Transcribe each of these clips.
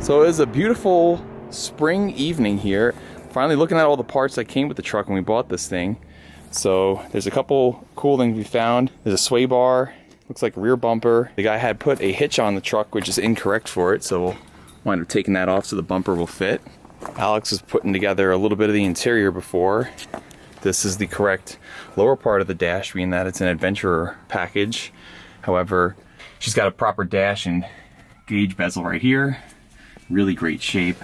So it was a beautiful spring evening here. Finally looking at all the parts that came with the truck when we bought this thing. So there's a couple cool things we found. There's a sway bar, looks like a rear bumper. The guy had put a hitch on the truck, which is incorrect for it, so we'll wind up taking that off so the bumper will fit. Alex was putting together a little bit of the interior before. This is the correct lower part of the dash, being that it's an adventurer package. However, she's got a proper dash and gauge bezel right here. Really great shape.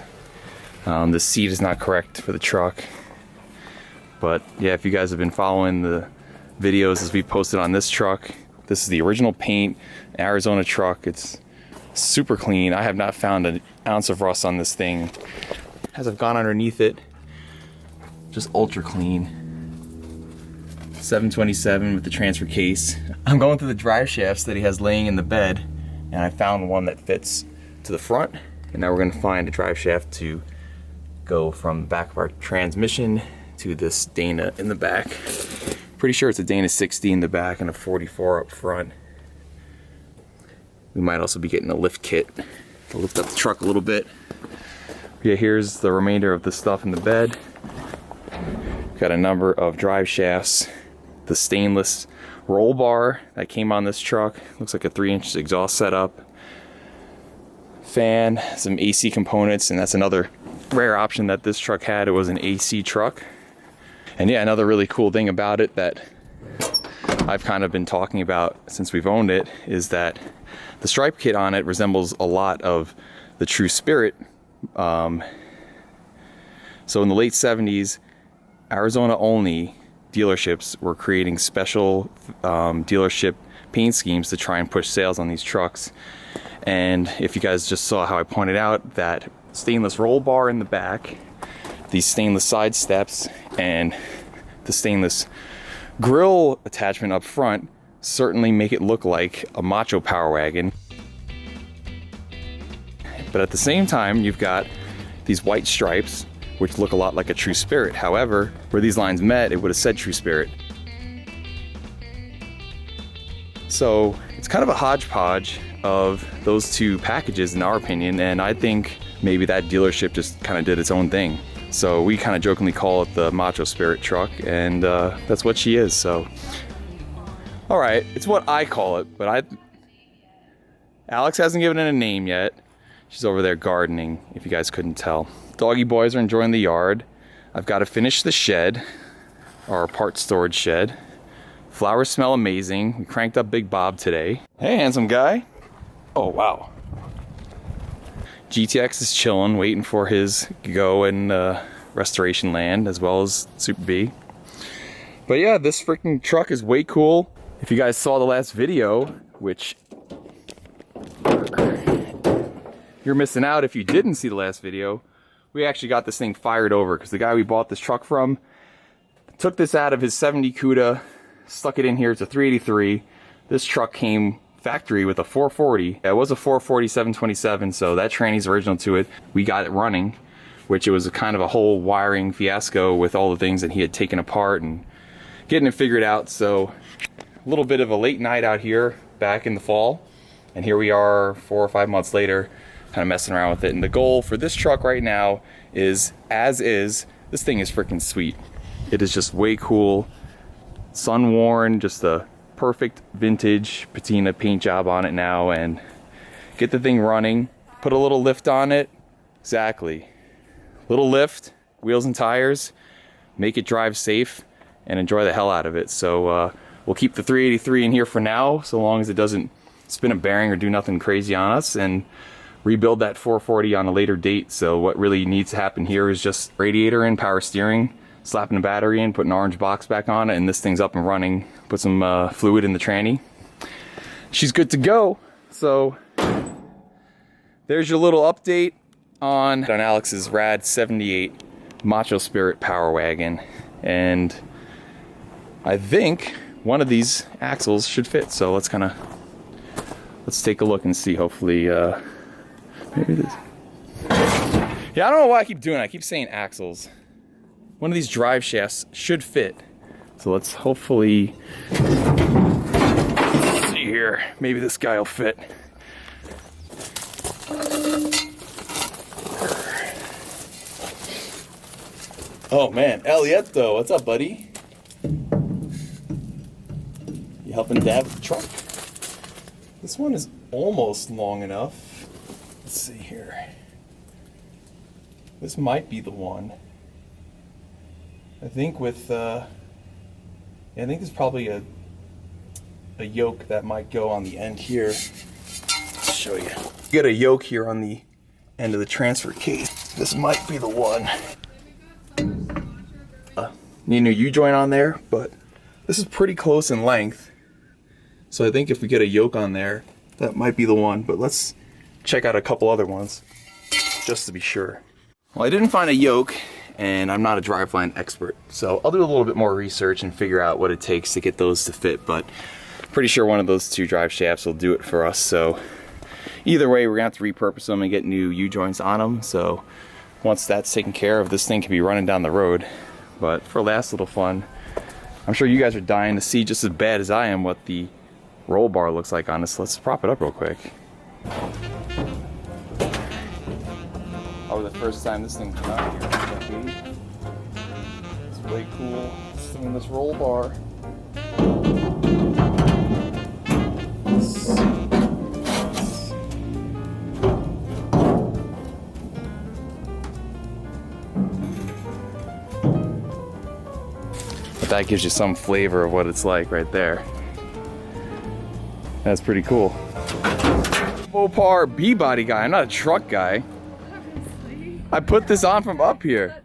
The seat is not correct for the truck. But yeah, if you guys have been following the videos as we posted on this truck, this is the original paint, Arizona truck. It's super clean. I have not found an ounce of rust on this thing. As I've gone underneath it, just ultra clean. 727 with the transfer case. I'm going through the drive shafts that he has laying in the bed, and I found one that fits to the front. And now we're going to find a drive shaft to go from the back of our transmission to this Dana in the back. Pretty sure it's a Dana 60 in the back and a 44 up front. We might also be getting a lift kit to lift up the truck a little bit. Yeah, here's the remainder of the stuff in the bed. Got a number of drive shafts. The stainless roll bar that came on this truck. Looks like a 3-inch exhaust setup. Fan, some AC components, and that's another rare option that this truck had. It was an AC truck. And yeah, another really cool thing about it that I've kind of been talking about since we've owned it is that the stripe kit on it resembles a lot of the True Spirit. So in the late 70s, Arizona only dealerships were creating special dealership paint schemes to try and push sales on these trucks. And if you guys just saw how I pointed out, that stainless roll bar in the back, these stainless side steps, and the stainless grill attachment up front certainly make it look like a Macho Power Wagon. But at the same time, you've got these white stripes, which look a lot like a True Spirit. However, where these lines met, it would have said True Spirit. So it's kind of a hodgepodge of those two packages in our opinion, and I think maybe that dealership just kind of did its own thing. So we kind of jokingly call it the Macho Spirit truck, and that's what she is. So all right, it's what I call it, but Alex hasn't given it a name yet. She's over there gardening, if you guys couldn't tell. Doggy boys are enjoying the yard. I've got to finish the shed, our part storage shed. Flowers smell amazing. We cranked up Big Bob today. Hey, handsome guy. Oh, wow. GTX is chilling, waiting for his go and restoration land, as well as Super B. But yeah, this freaking truck is way cool. If you guys saw the last video, which you're missing out if you didn't see the last video, we actually got this thing fired over because the guy we bought this truck from took this out of his 70 CUDA, stuck it in here. It's a 383. This truck came factory with a 440. It was a 440 727, so that tranny's original to it. We got it running, which it was a kind of a whole wiring fiasco with all the things that he had taken apart and getting it figured out. So a little bit of a late night out here back in the fall, and here we are 4 or 5 months later, kind of messing around with it. And the goal for this truck right now is, as is, this thing is freaking sweet. It is just way cool, sun worn, just a perfect vintage patina paint job on it now, and get the thing running. Put a little lift on it. Exactly, little lift, wheels and tires, make it drive safe and enjoy the hell out of it. So we'll keep the 383 in here for now, so long as it doesn't spin a bearing or do nothing crazy on us, and rebuild that 440 on a later date. So what really needs to happen here is just radiator in, power steering, slapping a battery in, putting an orange box back on it, and this thing's up and running. Put some fluid in the tranny. She's good to go. So there's your little update on Alex's rad 78 Macho Spirit Power Wagon. And I think one of these axles should fit. So let's take a look and see. Hopefully, maybe this. Yeah, I don't know why I keep doing it. I keep saying axles. One of these drive shafts should fit. So let's hopefully see here. Maybe this guy will fit. Oh man, Elietto, what's up, buddy? You helping Dad with the truck? This one is almost long enough. Let's see here. This might be the one. I think with, I think there's probably a yoke that might go on the end here. I'll show you. Get a yoke here on the end of the transfer case. This might be the one. Need a new U-joint on there, but this is pretty close in length. So I think if we get a yoke on there, that might be the one, but let's check out a couple other ones just to be sure. Well, I didn't find a yoke, and I'm not a driveline expert, so I'll do a little bit more research and figure out what it takes to get those to fit, but pretty sure one of those two drive shafts will do it for us. So either way, we're gonna have to repurpose them and get new U-joints on them. So once that's taken care of, this thing can be running down the road. But for last little fun, I'm sure you guys are dying to see just as bad as I am what the roll bar looks like on this. Let's prop it up real quick. Probably the first time this thing's been out here. It's way cool seeing this roll bar. But that gives you some flavor of what it's like right there. That's pretty cool. Mopar B-body guy. I'm not a truck guy. I put this on from up here.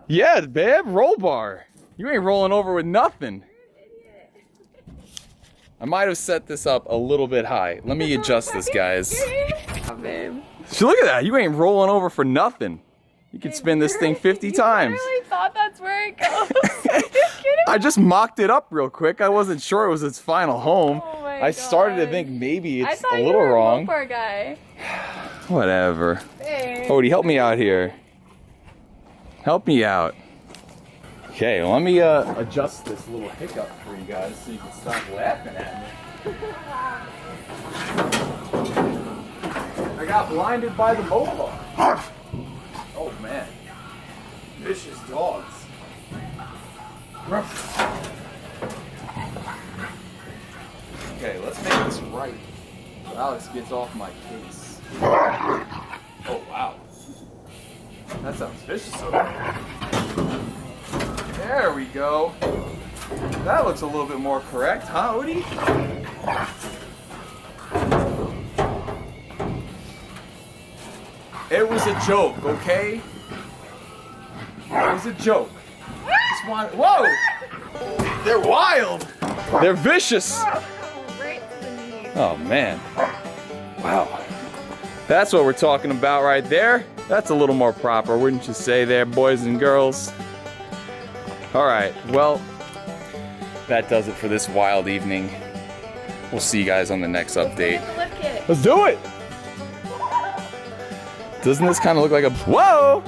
Yeah, babe, roll bar. You ain't rolling over with nothing. I might have set this up a little bit high. Let me adjust this, guys. Oh, babe. So look at that. You ain't rolling over for nothing. You could spin this thing 50 times. I really thought that's where it goes. Are you kidding? I just mocked it up real quick. I wasn't sure it was its final home. Oh my I started to God. think maybe I it's thought a you little were wrong. A Mopar guy. Whatever. Babe. Odie, help me out here. Help me out. Okay, well, let me adjust this little hiccup for you guys so you can stop laughing at me. I got blinded by the Mopar. Oh man, vicious dogs. Okay, let's make this right so Alex gets off my case. Oh wow, that sounds vicious over there. There we go. That looks a little bit more correct, huh, Odie? It was a joke, okay? It was a joke. Just want, whoa! They're wild! They're vicious! Right to the knee. Oh man. Wow. That's what we're talking about right there. That's a little more proper, wouldn't you say there, boys and girls? Alright, well, that does it for this wild evening. We'll see you guys on the next update. The lift kit. Let's do it! Doesn't this kind of look like a... Whoa!